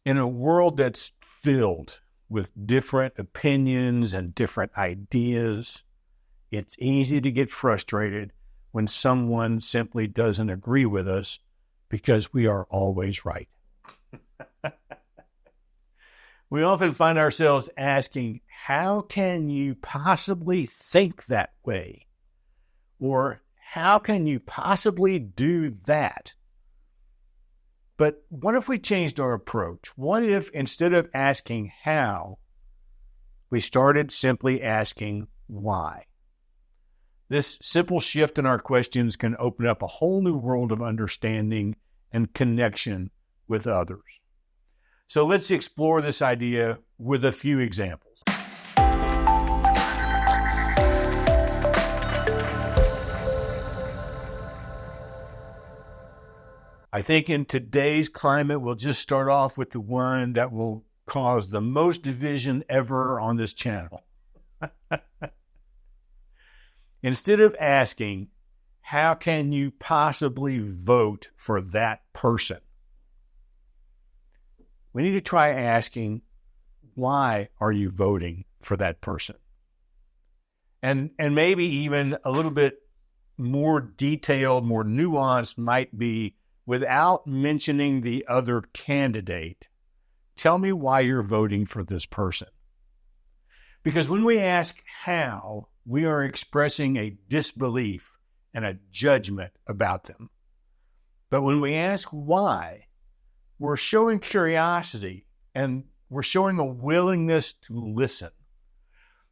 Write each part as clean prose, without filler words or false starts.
In a world that's filled with different opinions and different ideas, it's easy to get frustrated when someone simply doesn't agree with us because we are always right. We often find ourselves asking, how can you possibly think that way? Or how can you possibly do that? But what if we changed our approach? What if instead of asking how, we started simply asking why? This simple shift in our questions can open up a whole new world of understanding and connection with others. So let's explore this idea with a few examples. I think in today's climate, we'll just start off with the one that will cause the most division ever on this channel. Instead of asking, how can you possibly vote for that person? We need to try asking, why are you voting for that person? And maybe even a little bit more detailed, more nuanced might be, without mentioning the other candidate, tell me why you're voting for this person. Because when we ask how, we are expressing a disbelief and a judgment about them. But when we ask why, we're showing curiosity and we're showing a willingness to listen.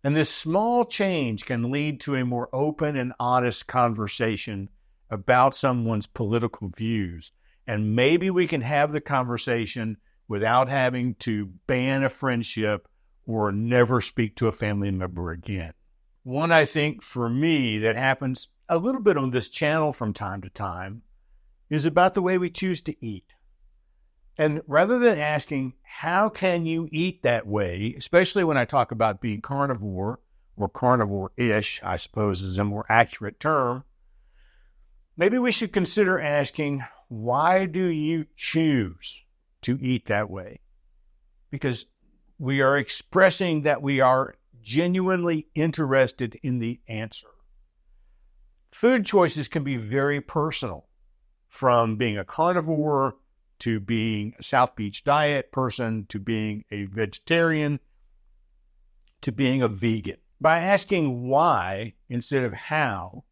And this small change can lead to a more open and honest conversation about someone's political views. And maybe we can have the conversation without having to ban a friendship or never speak to a family member again. One, I think, for me, that happens a little bit on this channel from time to time is about the way we choose to eat. And rather than asking, how can you eat that way, especially when I talk about being carnivore, or carnivore-ish, I suppose is a more accurate term, maybe we should consider asking, why do you choose to eat that way? Because we are expressing that we are genuinely interested in the answer. Food choices can be very personal, from being a carnivore to being a South Beach diet person, to being a vegetarian, to being a vegan. By asking why instead of how,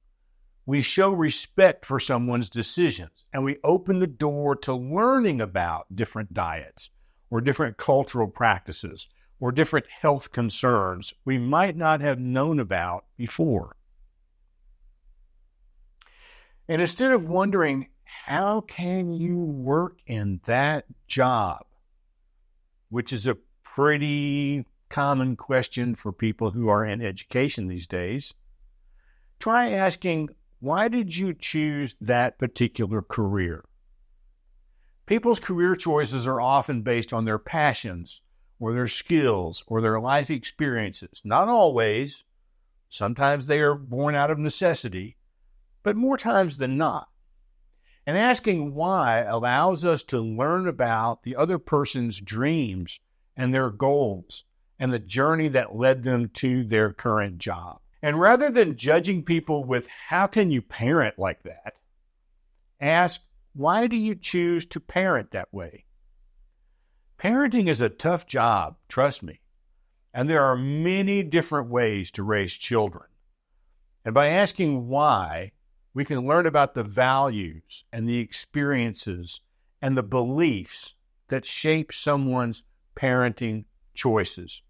we show respect for someone's decisions, and we open the door to learning about different diets or different cultural practices or different health concerns we might not have known about before. And instead of wondering, how can you work in that job, which is a pretty common question for people who are in education these days, try asking, why did you choose that particular career? People's career choices are often based on their passions or their skills or their life experiences. Not always. Sometimes they are born out of necessity, but more times than not. And asking why allows us to learn about the other person's dreams and their goals and the journey that led them to their current job. And rather than judging people with, how can you parent like that? Ask, why do you choose to parent that way? Parenting is a tough job, trust me. And there are many different ways to raise children. And by asking why, we can learn about the values and the experiences and the beliefs that shape someone's parenting choices.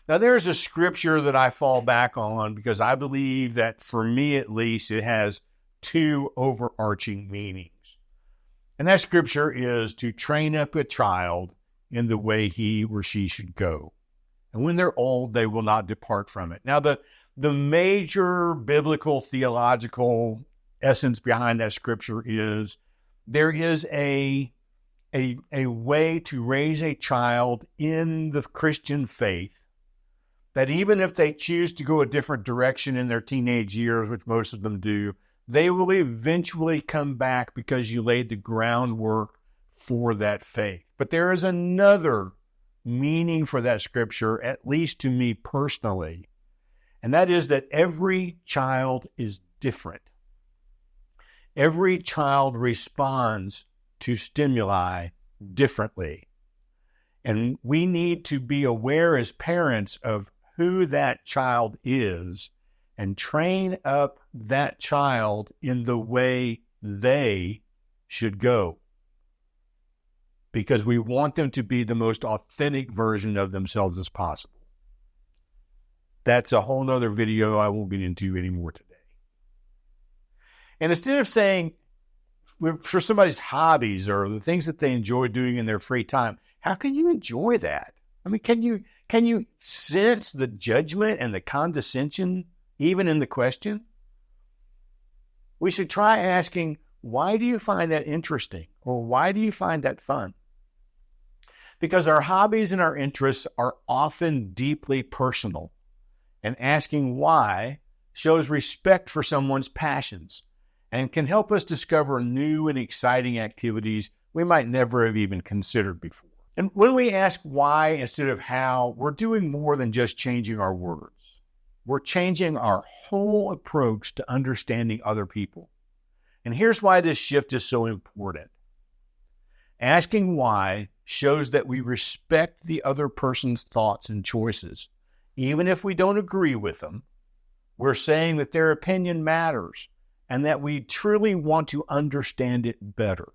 Now, there's a scripture that I fall back on because I believe that, for me at least, it has two overarching meanings. And that scripture is to train up a child in the way he or she should go. And when they're old, they will not depart from it. Now, the major biblical theological essence behind that scripture is there is a way to raise a child in the Christian faith that even if they choose to go a different direction in their teenage years, which most of them do, they will eventually come back because you laid the groundwork for that faith. But there is another meaning for that scripture, at least to me personally, and that is that every child is different. Every child responds to stimuli differently. And we need to be aware as parents of who that child is and train up that child in the way they should go. Because we want them to be the most authentic version of themselves as possible. That's a whole nother video I won't get into anymore today. And instead of saying for somebody's hobbies or the things that they enjoy doing in their free time, how can you enjoy that? I mean, can you sense the judgment and the condescension even in the question? We should try asking, why do you find that interesting? Or why do you find that fun? Because our hobbies and our interests are often deeply personal. And asking why shows respect for someone's passions and can help us discover new and exciting activities we might never have even considered before. And when we ask why instead of how, we're doing more than just changing our words. We're changing our whole approach to understanding other people. And here's why this shift is so important. Asking why shows that we respect the other person's thoughts and choices. Even if we don't agree with them, we're saying that their opinion matters and that we truly want to understand it better.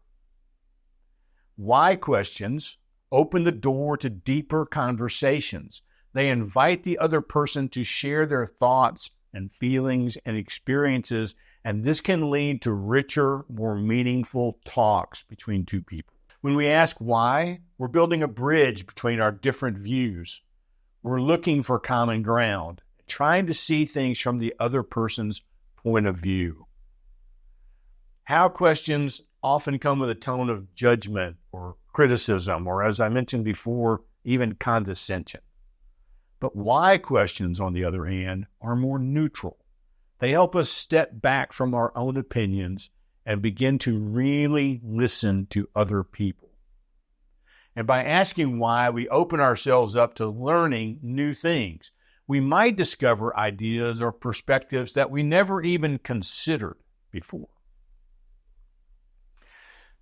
Why questions open the door to deeper conversations. They invite the other person to share their thoughts and feelings and experiences, and this can lead to richer, more meaningful talks between two people. When we ask why, we're building a bridge between our different views. We're looking for common ground, trying to see things from the other person's point of view. How questions often come with a tone of judgment or criticism, or as I mentioned before, even condescension. But why questions, on the other hand, are more neutral. They help us step back from our own opinions and begin to really listen to other people. And by asking why, we open ourselves up to learning new things. We might discover ideas or perspectives that we never even considered before.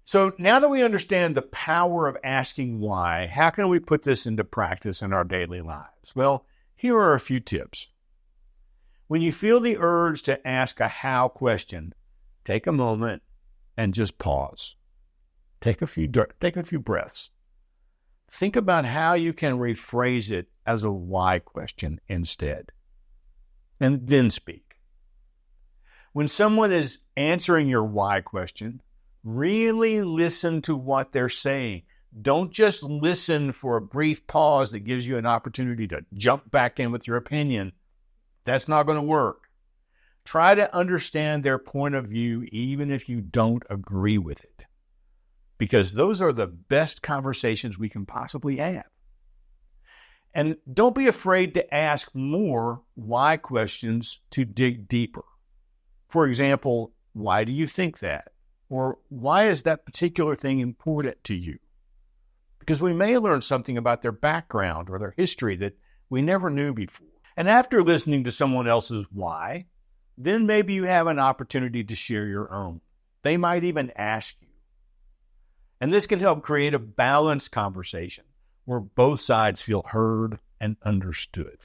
So now that we understand the power of asking why, how can we put this into practice in our daily lives? Well, here are a few tips. When you feel the urge to ask a how question, take a moment and just pause. Take a few breaths. Think about how you can rephrase it as a why question instead, and then speak. When someone is answering your why question, really listen to what they're saying. Don't just listen for a brief pause that gives you an opportunity to jump back in with your opinion. That's not going to work. Try to understand their point of view even if you don't agree with it, because those are the best conversations we can possibly have. And don't be afraid to ask more why questions to dig deeper. For example, why do you think that? Or why is that particular thing important to you? Because we may learn something about their background or their history that we never knew before. And after listening to someone else's why, then maybe you have an opportunity to share your own. They might even ask you. And this can help create a balanced conversation where both sides feel heard and understood.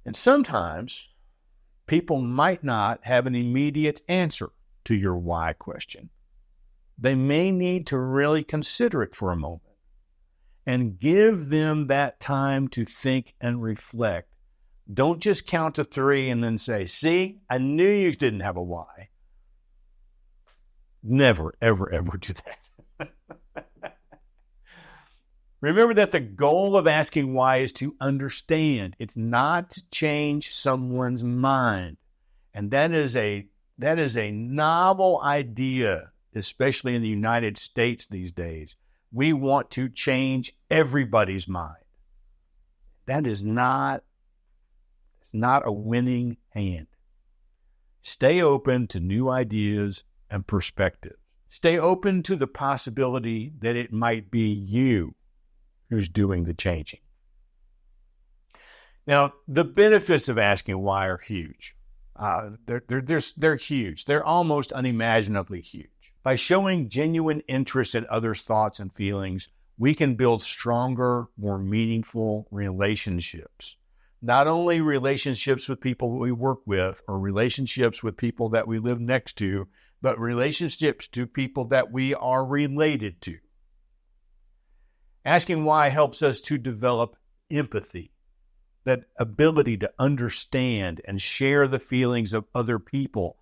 And sometimes people might not have an immediate answer to your why question. They may need to really consider it for a moment and give them that time to think and reflect. Don't just count to 3 and then say, see, I knew you didn't have a why. Never, ever, ever do that. Remember that the goal of asking why is to understand. It's not to change someone's mind. And that is a novel idea, especially in the United States these days. We want to change everybody's mind. That is not a winning hand. Stay open to new ideas and perspectives. Stay open to the possibility that it might be you who's doing the changing. Now, the benefits of asking why are huge. They're huge. They're almost unimaginably huge. By showing genuine interest in others' thoughts and feelings, we can build stronger, more meaningful relationships. Not only relationships with people we work with or relationships with people that we live next to, but relationships to people that we are related to. Asking why helps us to develop empathy, that ability to understand and share the feelings of other people.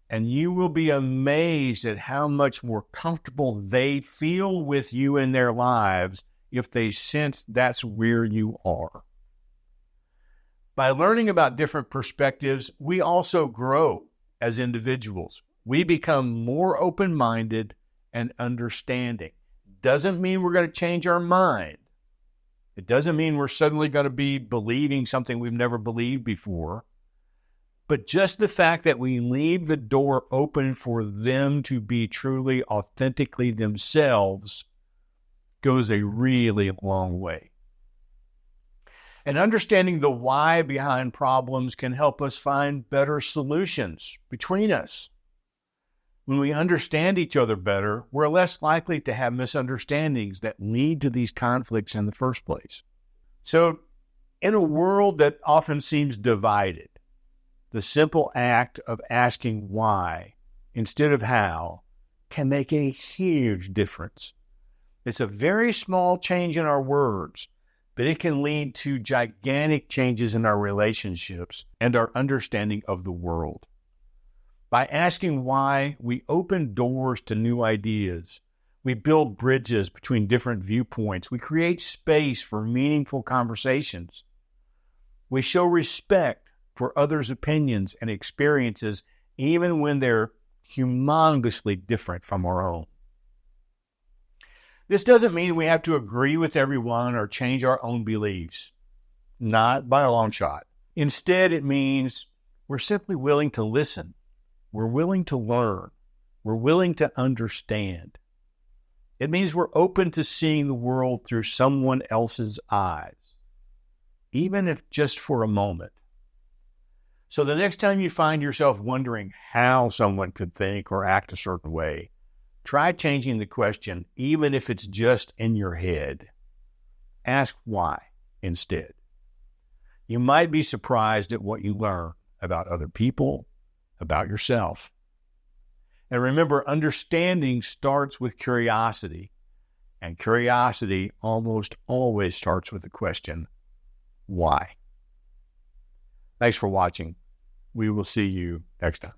And you will be amazed at how much more comfortable they feel with you in their lives if they sense that's where you are. By learning about different perspectives, we also grow as individuals. We become more open-minded and understanding. Doesn't mean we're going to change our mind. It doesn't mean we're suddenly going to be believing something we've never believed before. But just the fact that we leave the door open for them to be truly, authentically themselves goes a really long way. And understanding the why behind problems can help us find better solutions between us. When we understand each other better, we're less likely to have misunderstandings that lead to these conflicts in the first place. So, in a world that often seems divided, the simple act of asking why instead of how can make a huge difference. It's a very small change in our words, but it can lead to gigantic changes in our relationships and our understanding of the world. By asking why, we open doors to new ideas. We build bridges between different viewpoints. We create space for meaningful conversations. We show respect for others' opinions and experiences, even when they're humongously different from our own. This doesn't mean we have to agree with everyone or change our own beliefs. Not by a long shot. Instead, it means we're simply willing to listen. We're willing to learn. We're willing to understand. It means we're open to seeing the world through someone else's eyes, even if just for a moment. So the next time you find yourself wondering how someone could think or act a certain way, try changing the question, even if it's just in your head. Ask why instead. You might be surprised at what you learn about other people, about yourself. And remember, understanding starts with curiosity, and curiosity almost always starts with the question, why? Thanks for watching. We will see you next time.